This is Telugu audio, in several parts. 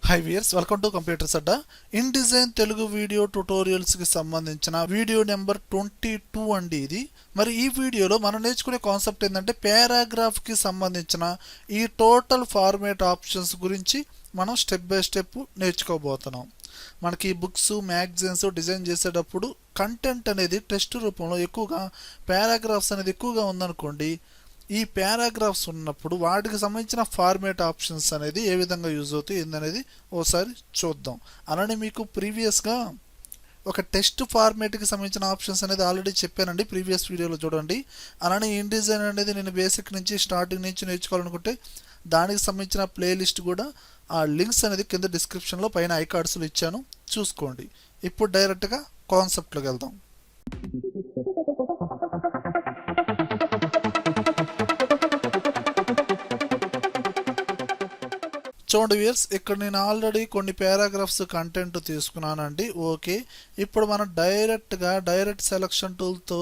Hi viewers, welcome to Computers Adda. InDesign Telugu video tutorials కి సంబంధించిన వీడియో నెంబర్ 22 అండి ఇది. మరి ఈ వీడియోలో మనం నేర్చుకునే కాన్సెప్ట్ ఏంటంటే పారాగ్రాఫ్ కి సంబంధించిన ఈ టోటల్ ఫార్మాట్ ఆప్షన్స్ గురించి మనం స్టెప్ బై స్టెప్ నేర్చుకోబోతున్నాం. మనకి బుక్స్ మ్యాగజైన్స్ డిజైన్ చేసేటప్పుడు కంటెంట్ అనేది టెక్స్ట్ రూపంలో ఎక్కువగా పారాగ్రాఫ్స్ అనేది ఎక్కువగా ఉందనుకోండి, ఈ పారాగ్రాఫ్స్ ఉన్నప్పుడు వాటికి సంబంధించిన ఫార్మాట్ ఆప్షన్స్ అనేది ఏ విధంగా యూజ్ అవుతాయి ఏందనేది ఓసారి చూద్దాం. అలానే మీకు ప్రీవియస్గా ఒక టెక్స్ట్ ఫార్మాట్కి సంబంధించిన ఆప్షన్స్ అనేది ఆల్రెడీ చెప్పానండి, ప్రీవియస్ వీడియోలో చూడండి. అలానే InDesign అనేది నేను బేసిక్ నుంచి స్టార్టింగ్ నుంచి నేర్చుకోవాలనుకుంటే దానికి సంబంధించిన ప్లేలిస్ట్ కూడా ఆ లింక్స్ అనేది కింద డిస్క్రిప్షన్లో పైన ఐకార్డ్స్లో ఇచ్చాను, చూసుకోండి. ఇప్పుడు డైరెక్ట్గా కాన్సెప్ట్లోకి వెళ్దాం. చూడండి వ్యూయర్స్, ఇక్కడ నేను ఆల్రెడీ కొన్ని పారాగ్రాఫ్స్ కంటెంట్ తీసుకున్నానండి. ఓకే, ఇప్పుడు మనం డైరెక్ట్ సెలక్షన్ టూల్తో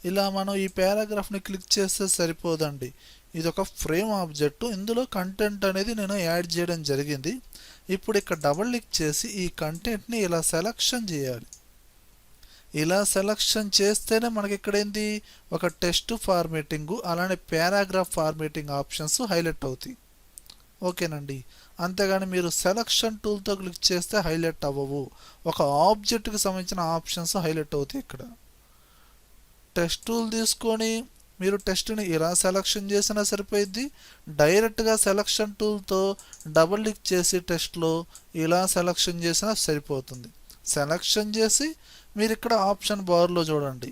ఇలా మనం ఈ పారాగ్రాఫ్ని క్లిక్ చేస్తే సరిపోదండి. ఇది ఒక ఫ్రేమ్ ఆబ్జెక్ట్, ఇందులో కంటెంట్ అనేది నేను యాడ్ చేయడం జరిగింది. ఇప్పుడు ఇక్కడ డబుల్ క్లిక్ చేసి ఈ కంటెంట్ని ఇలా సెలక్షన్ చేయాలి. ఇలా సెలక్షన్ చేస్తేనే మనకి ఇక్కడ ఏంది ఒక టెక్స్ట్ ఫార్మేటింగ్ అలానే పారాగ్రాఫ్ ఫార్మేటింగ్ ఆప్షన్స్ హైలైట్ అవుతాయి. ఓకేనండి, అంతేగాని మీరు సెలక్షన్ టూల్తో క్లిక్ చేస్తే హైలైట్ అవ్వవు. ఒక ఆబ్జెక్ట్కి సంబంధించిన ఆప్షన్స్ హైలైట్ అవుతాయి. ఇక్కడ టెక్స్ట్ టూల్ తీసుకొని మీరు టెక్స్ట్ని ఇలా సెలక్షన్ చేసినా సరిపోయిద్ది. డైరెక్ట్గా సెలక్షన్ టూల్తో డబుల్ క్లిక్ చేసి టెక్స్ట్లో ఇలా సెలక్షన్ చేసినా సరిపోతుంది. సెలక్షన్ చేసి మీరు ఇక్కడ ఆప్షన్ బార్లో చూడండి,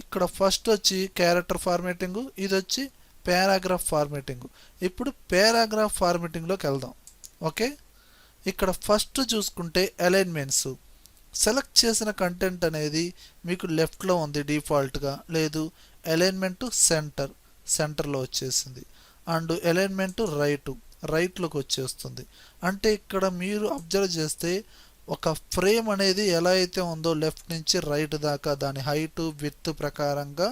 ఇక్కడ ఫస్ట్ వచ్చి క్యారెక్టర్ ఫార్మేటింగ్, ఇది వచ్చి పారాగ్రాఫ్ ఫార్మేటింగ్. ఇప్పుడు పారాగ్రాఫ్ ఫార్మేటింగ్లోకి వెళ్దాం. ఓకే, ఇక్కడ ఫస్ట్ చూసుకుంటే అలైన్మెంట్స్. సెలెక్ట్ చేసిన కంటెంట్ అనేది మీకు లెఫ్ట్లో ఉంది డిఫాల్ట్గా, లేదు అలైన్మెంట్ సెంటర్లో వచ్చేసింది, అండ్ అలైన్మెంట్ రైట్లోకి వచ్చేస్తుంది. అంటే ఇక్కడ మీరు అబ్జర్వ్ చేస్తే ఒక ఫ్రేమ్ అనేది ఎలా అయితే ఉందో లెఫ్ట్ నుంచి రైట్ దాకా దాని హైట్ విడ్త్ ప్రకారంగా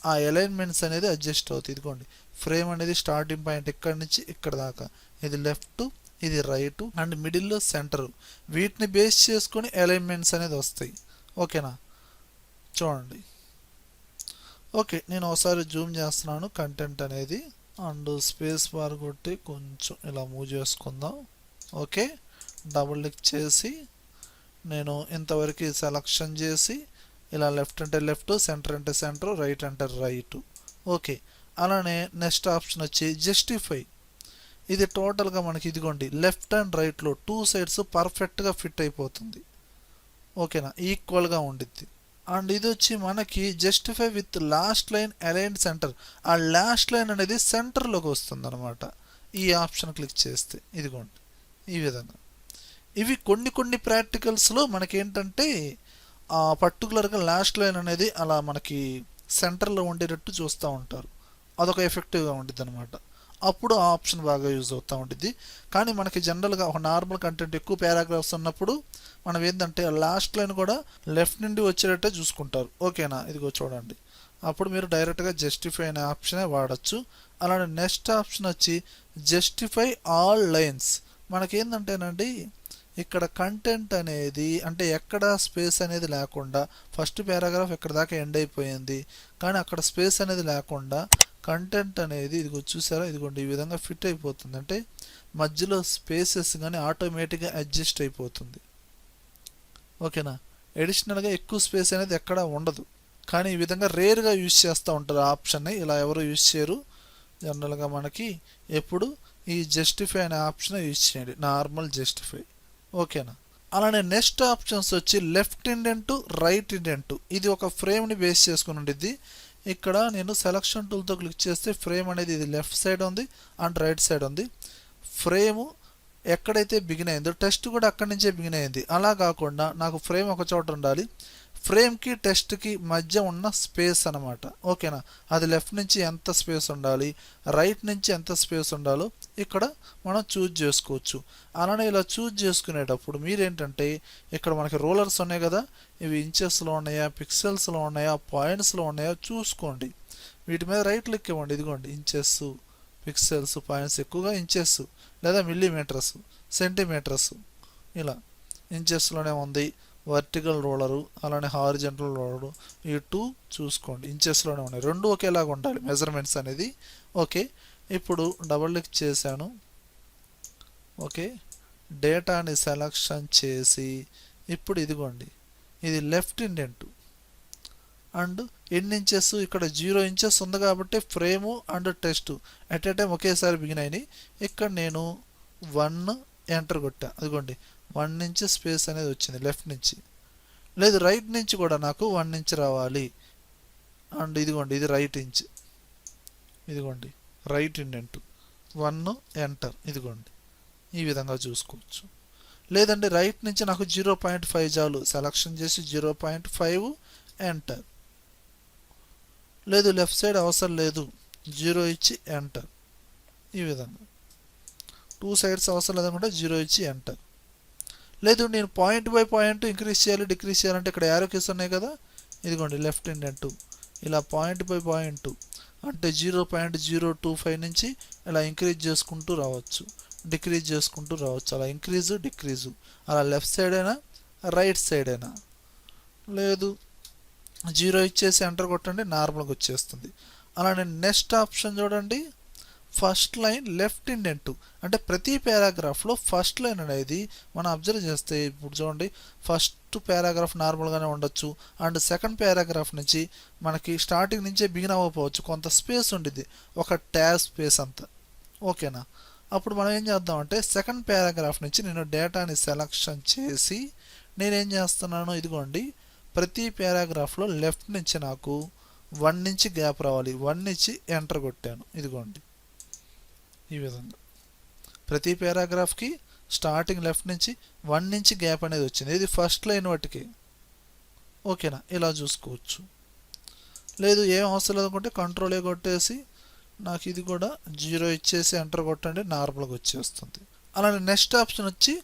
ఆ అలైన్మెంట్స్ అనేది అడ్జస్ట్ అవుతాయి. ఇదిగోండి, ఫ్రేమ్ అనేది స్టార్టింగ్ పాయింట్ ఇక్కడ నుంచి ఇక్కడ దాకా, ఇది లెఫ్ట్, ఇది రైట్ అండ్ మిడిల్లో సెంటర్, వీటిని బేస్ చేసుకొని అలైన్మెంట్స్ అనేది వస్తాయి. ఓకేనా, చూడండి. ఓకే, నేను ఒకసారి జూమ్ చేస్తున్నాను కంటెంట్ అనేది, అండ్ స్పేస్ బార్ కొట్టి కొంచెం ఇలా మూవ్ చేసుకుందాం. ఓకే, డబుల్ క్లిక్ చేసి నేను ఇంతవరకు సెలక్షన్ చేసి ఇలా లెఫ్ట్ అంటే లెఫ్ట్, సెంటర్ అంటే సెంటర్, రైట్ అంటే రైట్. ఓకే, అలానే నెక్స్ట్ ఆప్షన్ వచ్చి జస్టిఫై. ఇది టోటల్గా మనకి ఇదిగోండి లెఫ్ట్ అండ్ రైట్లో టూ సైడ్స్ పర్ఫెక్ట్గా ఫిట్ అయిపోతుంది. ఓకేనా, ఈక్వల్గా ఉండిద్ది. అండ్ ఇది వచ్చి మనకి justify with last line align centre, ఆ లాస్ట్ లైన్ అనేది సెంటర్లోకి వస్తుంది అనమాట. ఈ ఆప్షన్ క్లిక్ చేస్తే ఇదిగోండి ఈ విధంగా. ఇవి కొన్ని ప్రాక్టికల్స్లో మనకేంటంటే పర్టికులర్గా లాస్ట్ లైన్ అనేది అలా మనకి సెంటర్లో ఉండేటట్టు చూస్తూ ఉంటారు, అదొక ఎఫెక్టివ్గా ఉంటుంది అనమాట. అప్పుడు ఆ ఆప్షన్ బాగా యూజ్ అవుతూ ఉంటుంది. కానీ మనకి జనరల్గా ఒక నార్మల్ కంటెంట్ ఎక్కువ పారాగ్రాఫ్స్ ఉన్నప్పుడు మనం ఏంటంటే లాస్ట్ లైన్ కూడా లెఫ్ట్ నుండి వచ్చేటట్టే చూసుకుంటారు. ఓకేనా, ఇదిగో చూడండి, అప్పుడు మీరు డైరెక్ట్గా జస్టిఫై అనే ఆప్షనే వాడచ్చు. అలానే నెక్స్ట్ ఆప్షన్ వచ్చి జస్టిఫై ఆల్ లైన్స్. మనకేంటంటేనండి ఇక్కడ కంటెంట్ అనేది అంటే ఎక్కడ స్పేస్ అనేది లేకుండా, ఫస్ట్ పారాగ్రాఫ్ ఎక్కడ దాకా ఎండ్ అయిపోయింది కానీ అక్కడ స్పేస్ అనేది లేకుండా కంటెంట్ అనేది ఇదిగో చూసారా, ఇదిగోండి ఈ విధంగా ఫిట్ అయిపోతుంది. అంటే మధ్యలో స్పేసెస్ కానీ ఆటోమేటిక్గా అడ్జస్ట్ అయిపోతుంది. ఓకేనా, అడిషనల్గా ఎక్కువ స్పేస్ అనేది ఎక్కడ ఉండదు. కానీ ఈ విధంగా రేర్గా యూజ్ చేస్తూ ఉంటారు ఆ ఆప్షన్ని, ఇలా ఎవరు యూజ్ చేయరు. జనరల్గా మనకి ఎప్పుడు ఈ జస్టిఫై అనే ఆప్షన్ యూజ్ చేయండి, నార్మల్ జస్టిఫై. ఓకేనా, అలానే నెక్స్ట్ ఆప్షన్స్ వచ్చి లెఫ్ట్ ఇండెంట్, రైట్ ఇండెంట్. ఇది ఒక ఫ్రేమ్ని బేస్ చేసుకుని ఉండిద్ది. ఇక్కడ నేను సెలక్షన్ టూల్తో క్లిక్ చేస్తే ఫ్రేమ్ అనేది ఇది లెఫ్ట్ సైడ్ ఉంది అండ్ రైట్ సైడ్ ఉంది. ఫ్రేము ఎక్కడైతే బిగిన్ అయిందో టెక్స్ట్ కూడా అక్కడి నుంచే బిగిన్ అయింది. అలా కాకుండా నాకు ఫ్రేమ్ ఒక చోట ఉండాలి, ఫ్రేమ్కి టెక్స్ట్కి మధ్య ఉన్న స్పేస్ అనమాట. ఓకేనా, అది లెఫ్ట్ నుంచి ఎంత స్పేస్ ఉండాలి, రైట్ నుంచి ఎంత స్పేస్ ఉండాలో ఇక్కడ మనం చూజ్ చేసుకోవచ్చు. అలానే ఇలా చూజ్ చేసుకునేటప్పుడు మీరేంటంటే ఇక్కడ మనకి రూలర్స్ ఉన్నాయి కదా, ఇవి ఇంచెస్లో ఉన్నాయా, పిక్సెల్స్లో ఉన్నాయా, పాయింట్స్లో ఉన్నాయా చూసుకోండి. వీటి మీద రైట్ క్లిక్ ఇవ్వండి. ఇదిగోండి ఇంచెస్, పిక్సెల్స్, పాయింట్స్, ఎక్కువగా ఇంచెస్ లేదా మిల్లీమీటర్స్, సెంటీమీటర్స్. ఇలా ఇంచెస్లోనే ఉంది వర్టికల్ రోలరు అలానే హారిజంటల్ రోలరు ఈ 2 చూసుకోండి ఇంచెస్లోనే ఉన్నాయి రెండు ఒకేలాగా ఉండాలి మెజర్మెంట్స్ అనేది ఓకే ఇప్పుడు డబుల్ క్లిక్ చేశాను ఓకే డేటాని సెలక్షన్ చేసి ఇప్పుడు ఇదిగోండి ఇది లెఫ్ట్ ఇండెంట్ అండ్ ఎన్ని ఇంచెస్ ఇక్కడ 0 ఇంచెస్ ఉంది కాబట్టి frame and test at a time ఒకేసారి బిగిన్ అయినాయి ఇక్కడ నేను 1 ఎంటర్ కొట్టా అదిగోండి 1 ఇంచ్ స్పేస్ అనేది వచ్చింది లెఫ్ట్ నుంచి లేదు రైట్ నుంచి కూడా నాకు 1 ఇంచ్ రావాలి అండ్ ఇదిగోండి ఇది రైట్ ఇంచ్ ఇదిగోండి రైట్ ఇండెంట్ 1 ఎంటర్ ఇదిగోండి ఈ విధంగా చూసుకోవచ్చు లేదంటే రైట్ నుంచి నాకు 0.5 చాలు సెలక్షన్ చేసి 0.5 ఎంటర్ లేదు లెఫ్ట్ సైడ్ అవసరం లేదు 0 ఇచ్చి ఎంటర్ ఈ విధంగా 2 సైడ్స్ అవసరం లేదనుకుంటే 0 ఇచ్చి ఎంటర్ లేదు నేను పాయింట్ బై పాయింట్ ఇంక్రీజ్ చేయాలి డిక్రీజ్ చేయాలంటే ఇక్కడ యారో కీస్ ఉన్నాయి కదా ఇదిగోండి లెఫ్ట్ ఇండెంట్ ఇలా పాయింట్ బై పాయింట్ అంటే 0.025 నుంచి ఇలా ఇంక్రీజ్ చేసుకుంటూ రావచ్చు డిక్రీజ్ చేసుకుంటూ రావచ్చు అలా ఇంక్రీజు డిక్రీజు అలా లెఫ్ట్ సైడ్ అయినా రైట్ సైడ్ అయినా లేదు 0 ఇచ్చేసి ఎంటర్ కొట్టండి నార్మల్గా వచ్చేస్తుంది అలానే నెక్స్ట్ ఆప్షన్ చూడండి ఫస్ట్ లైన్ లెఫ్ట్ ఇండెంట్ అంటే ప్రతి పారాగ్రాఫ్లో ఫస్ట్ లైన్ అనేది మనం అబ్జర్వ్ చేస్తే ఇప్పుడు చూడండి ఫస్ట్ పారాగ్రాఫ్ నార్మల్గానే ఉండొచ్చు అండ్ సెకండ్ పారాగ్రాఫ్ నుంచి మనకి స్టార్టింగ్ నుంచే బిగిన్ అవ్వకపోవచ్చు కొంత స్పేస్ ఉండిద్ది ఒక ట్యాబ్ స్పేస్ అంతా ఓకేనా అప్పుడు మనం ఏం చేద్దామంటే సెకండ్ పారాగ్రాఫ్ నుంచి నేను డేటాని సెలక్షన్ చేసి నేనేం చేస్తున్నాను ఇదిగోండి ప్రతి పారాగ్రాఫ్లో లెఫ్ట్ నుంచి నాకు 1 నుంచి గ్యాప్ రావాలి 1 నుంచి ఎంటర్ కొట్టాను ఇదిగోండి ఈ విధంగా ప్రతి పారాగ్రాఫ్కి స్టార్టింగ్ లెఫ్ట్ నుంచి 1 నుంచి గ్యాప్ అనేది వచ్చింది ఇది ఫస్ట్ లైన్ వాటికి ఓకేనా ఇలా చూసుకోవచ్చు లేదు ఏం అవసరం లేదనుకుంటే కంట్రోల్ ఏ కొట్టేసి నాకు ఇది కూడా 0 ఇచ్చేసి ఎంటర్ కొట్టండి నార్మల్గా వచ్చేస్తుంది అలానే నెక్స్ట్ ఆప్షన్ వచ్చి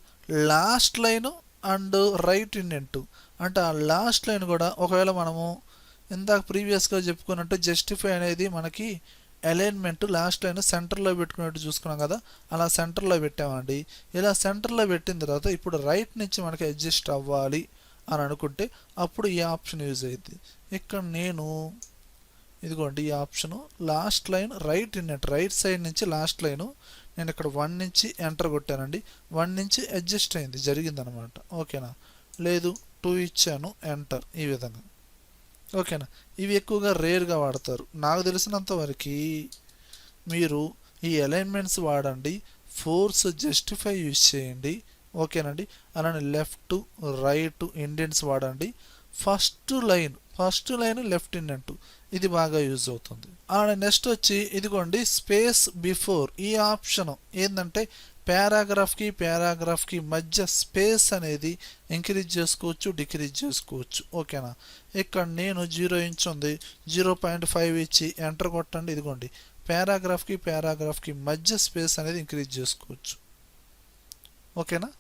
last line and right indent అంటే ఆ లాస్ట్ లైన్ కూడా ఒకవేళ మనము ఇందాక ప్రీవియస్గా చెప్పుకున్నట్టు జస్టిఫై అనేది మనకి అలైన్మెంట్ లాస్ట్ లైన్ సెంటర్లో పెట్టుకున్నట్టు చూసుకున్నాం కదా అలా సెంటర్లో పెట్టామండి ఇలా సెంటర్లో పెట్టిన తర్వాత ఇప్పుడు రైట్ నుంచి మనకి అడ్జస్ట్ అవ్వాలి అని అనుకుంటే అప్పుడు ఈ ఆప్షన్ యూజ్ అయ్యింది ఇక్కడ నేను ఇదిగోండి ఈ option last line right indent right side నుంచి లాస్ట్ లైను నేను ఇక్కడ 1 నుంచి ఎంటర్ కొట్టానండి 1 నుంచి అడ్జస్ట్ అయింది జరిగిందనమాట ఓకేనా లేదు 2 ఇచ్చాను ఎంటర్ ఈ విధంగా ఓకేనా ఇవి ఎక్కువగా రేర్గా వాడతారు నాకు తెలిసినంత వరకు మీరు ఈ అలైన్మెంట్స్ వాడండి ఫోర్స్ జస్టిఫై యూజ్ చేయండి ఓకేనండి అలానే లెఫ్ట్ రైట్ ఇండెంట్స్ వాడండి ఫస్ట్ లైన్ లెఫ్ట్ ఇండెంట్ ఇది బాగా యూజ్ అవుతుంది అలానే నెక్స్ట్ వచ్చి ఇదిగోండి స్పేస్ బిఫోర్ ఈ ఆప్షన్ ఏంటంటే పారాగ్రాఫ్కి మధ్య స్పేస్ అనేది ఇంక్రీజ్ చేసుకోవచ్చు డిక్రీజ్ చేసుకోవచ్చు ఓకేనా ఇక్కడ నేను 0 ఇంచ్ ఉంది 0.5 ఇచ్చి ఎంటర్ కొట్టండి ఇదిగోండి పారాగ్రాఫ్కి మధ్య స్పేస్ అనేది ఇంక్రీజ్ చేసుకోవచ్చు ఓకేనా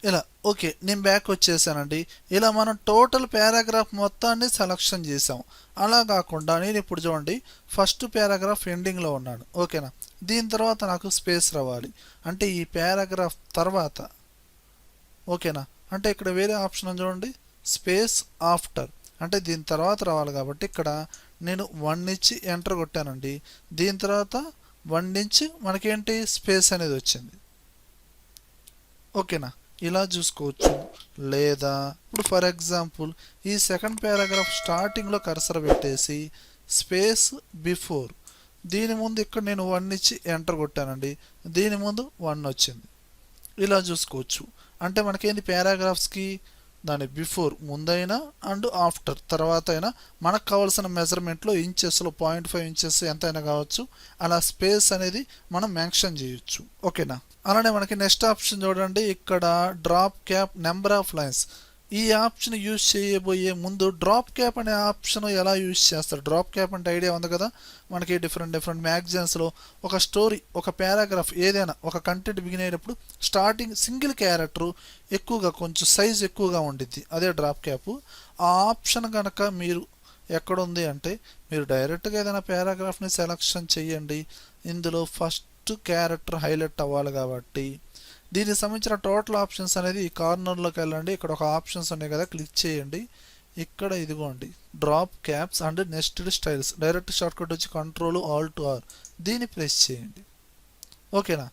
ఇలా ఓకే నేను బ్యాక్ వచ్చేసానండి ఇలా మనం టోటల్ పారాగ్రాఫ్ మొత్తాన్ని సెలక్షన్ చేసాం అలా కాకుండా నేను ఇప్పుడు చూడండి ఫస్ట్ పారాగ్రాఫ్ ఎండింగ్లో ఉన్నాను ఓకేనా దీని తర్వాత నాకు స్పేస్ రావాలి అంటే ఈ పారాగ్రాఫ్ తర్వాత ఓకేనా అంటే ఇక్కడ వేరే ఆప్షన్ చూడండి స్పేస్ ఆఫ్టర్ అంటే దీని తర్వాత రావాలి కాబట్టి ఇక్కడ నేను 1 నుంచి ఎంటర్ కొట్టానండి దీని తర్వాత 1 నుంచి మనకేంటి స్పేస్ అనేది వచ్చింది ఓకేనా ఇలా చూసుకోవచ్చు లేదా ఇప్పుడు ఫర్ ఎగ్జాంపుల్ ఈ సెకండ్ పారాగ్రాఫ్ స్టార్టింగ్లో కర్సర్ పెట్టేసి స్పేస్ బిఫోర్ దీని ముందు ఇక్కడ నేను 1 నుంచి ఎంటర్ కొట్టానండి దీని ముందు 1 వచ్చింది ఇలా చూసుకోవచ్చు అంటే మనకేంది పారాగ్రాఫ్స్కి దాని బిఫోర్ ముందైనా అండ్ ఆఫ్టర్ తర్వాత అయినా మనకు కావాల్సిన మెజర్మెంట్లో ఇంచెస్లో 0.5 ఇంచెస్ ఎంతైనా కావచ్చు అలా స్పేస్ అనేది మనం మెన్షన్ చేయొచ్చు ఓకేనా అలానే మనకి నెక్స్ట్ ఆప్షన్ చూడండి ఇక్కడ drop cap number of lines ఈ ఆప్షన్ యూజ్ చేయబోయే ముందు డ్రాప్ క్యాప్ అనే ఆప్షన్ ఎలా యూజ్ చేస్తారు డ్రాప్ క్యాప్ అంటే ఐడియా ఉంది కదా మనకి డిఫరెంట్ మ్యాగజైన్స్లో ఒక స్టోరీ ఒక పారాగ్రాఫ్ ఏదైనా ఒక కంటెంట్ బిగిన్ అయినప్పుడు స్టార్టింగ్ సింగిల్ క్యారెక్టర్ ఎక్కువగా కొంచెం సైజ్ ఎక్కువగా ఉండిద్ది అదే డ్రాప్ క్యాప్ ఆ ఆప్షన్ కనుక మీరు ఎక్కడుంది అంటే మీరు డైరెక్ట్గా ఏదైనా పారాగ్రాఫ్ని సెలెక్షన్ చేయండి ఇందులో ఫస్ట్ క్యారెక్టర్ హైలైట్ అవ్వాలి కాబట్టి దీనికి సంబంధించిన టోటల్ ఆప్షన్స్ అనేది ఈ కార్నర్లోకి వెళ్ళండి. ఇక్కడ ఒక ఆప్షన్స్ ఉన్నాయి కదా, క్లిక్ చేయండి. ఇక్కడ ఇదిగోండి drop caps and nested styles. Direct shortcut వచ్చి కంట్రోల్ ఆల్ట్ ఆర్, దీన్ని ప్రెస్ చేయండి. ఓకేనా,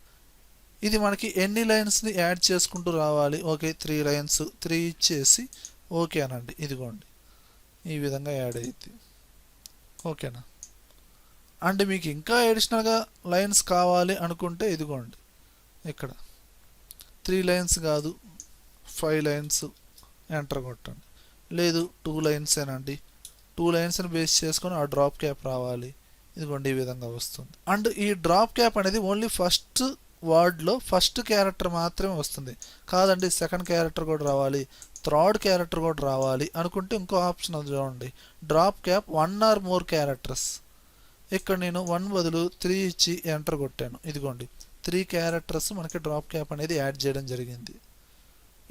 ఇది మనకి ఎన్ని లైన్స్ని యాడ్ చేసుకుంటూ రావాలి. ఓకే 3 లైన్స్, 3 ఇచ్చేసి ఓకే అనండి. ఇదిగోండి ఈ విధంగా యాడ్ అయ్యింది. ఓకేనా, అండ్ మీకు ఇంకా అడిషనల్గా లైన్స్ కావాలి అనుకుంటే ఇదిగోండి ఇక్కడ 3 లైన్స్ కాదు 5 లైన్స్ ఎంటర్ కొట్టండి. లేదు 2 లైన్స్ ఏనండి, 2 లైన్స్ని బేస్ చేసుకొని ఆ డ్రాప్ క్యాప్ రావాలి. ఇదిగోండి ఈ విధంగా వస్తుంది. అండ్ ఈ డ్రాప్ క్యాప్ అనేది ఓన్లీ ఫస్ట్ వర్డ్లో ఫస్ట్ క్యారెక్టర్ మాత్రమే వస్తుంది. కాదండి సెకండ్ క్యారెక్టర్ కూడా రావాలి, థర్డ్ క్యారెక్టర్ కూడా రావాలి అనుకుంటే ఇంకో ఆప్షన్ ఉంది చూడండి, drop cap 1 or more characters. ఇక్కడ నేను 1 బదులు 3 ఇచ్చి ఎంటర్ కొట్టాను. ఇదిగోండి 3 క్యారెక్టర్స్ మనకి డ్రాప్ క్యాప్ అనేది యాడ్ చేయడం జరిగింది.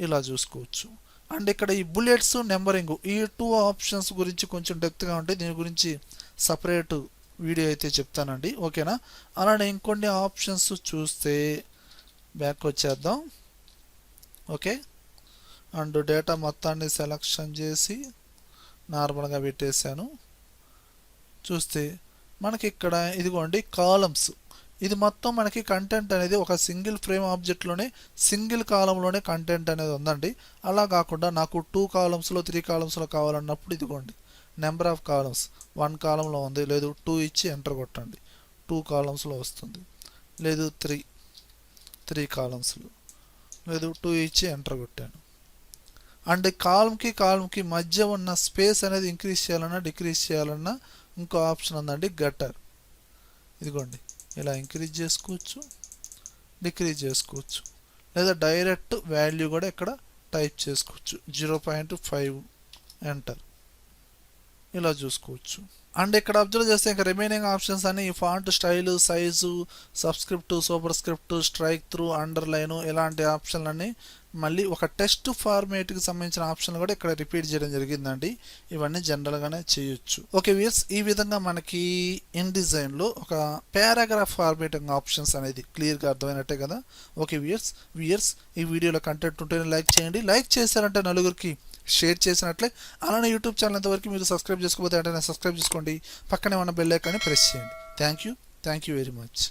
ఇలా చూసుకోవచ్చు. అండ్ ఇక్కడ ఈ బుల్లెట్స్ నెంబరింగ్ ఈ 2 ఆప్షన్స్ గురించి కొంచెం డెప్త్గా ఉంటాయి, దీని గురించి సపరేట్ వీడియో అయితే చెప్తానండి. ఓకేనా, అలానే ఇంకొన్ని ఆప్షన్స్ చూస్తే బ్యాక్ వచ్చేద్దాం. ఓకే, అండ్ డేటా మొత్తాన్ని సెలెక్షన్ చేసి నార్మల్గా పెట్టేశాను. చూస్తే మనకి ఇక్కడ ఇదిగోండి కాలమ్స్, ఇది మొత్తం మనకి కంటెంట్ అనేది ఒక సింగిల్ ఫ్రేమ్ ఆబ్జెక్ట్లోనే సింగిల్ కాలంలోనే కంటెంట్ అనేది ఉందండి. అలా కాకుండా నాకు 2 కాలమ్స్లో 3 కాలమ్స్లో కావాలన్నప్పుడు ఇదిగోండి నెంబర్ ఆఫ్ కాలమ్స్ 1 కాలంలో ఉంది, లేదు 2 ఇచ్చి ఎంటర్ కొట్టండి 2 కాలమ్స్లో వస్తుంది, లేదు 3 కాలమ్స్లో, లేదు 2 ఇచ్చి ఎంటర్ కొట్టాను. అండ్ కాలంకి మధ్య ఉన్న స్పేస్ అనేది ఇంక్రీజ్ చేయాలన్నా డిక్రీజ్ చేయాలన్నా ఇంకో ఆప్షన్ ఉందండి గట్టర్. ఇదిగోండి ఇలా ఇంక్రీజ్ చేసుకోవచ్చు, డిక్రీజ్ చేసుకోవచ్చు, లేదా డైరెక్ట్ వాల్యూ కూడా ఇక్కడ టైప్ చేసుకోవచ్చు 0.5 ఎంటర్. ఇలా చూసుకోవచ్చు. అండ్ ఇక్కడ అబ్జర్వ్ చేస్తే ఇంకా రిమైనింగ్ ఆప్షన్స్ అన్ని font style, size, subscript, super script, strike through, underline ఇలాంటి ఆప్షన్లన్నీ మళ్ళీ ఒక టెక్స్ట్ ఫార్మేట్కి సంబంధించిన ఆప్షన్లు కూడా ఇక్కడ రిపీట్ చేయడం జరిగిందండి. ఇవన్నీ జనరల్గానే చేయొచ్చు. ఓకే వ్యూయర్స్, ఈ విధంగా మనకి ఇన్డిజైన్లో ఒక పారాగ్రాఫ్ ఫార్మేటింగ్ ఆప్షన్స్ అనేది క్లియర్గా అర్థమైనట్టే కదా. ఓకే వ్యూయర్స్ ఈ వీడియోలో కంటెంట్ ఉంటేనే లైక్ చేయండి, లైక్ చేశారంటే నలుగురికి షేర్ చేసినట్లే. అలానే యూట్యూబ్ ఛానల్ ఎంతవరకు మీరు సబ్స్క్రైబ్ చేసుకోకపోతే అంటే సబ్స్క్రైబ్ చేసుకోండి, పక్కనే ఉన్న బెల్ ఐకాన్ని ప్రెస్ చేయండి. Thank you very much.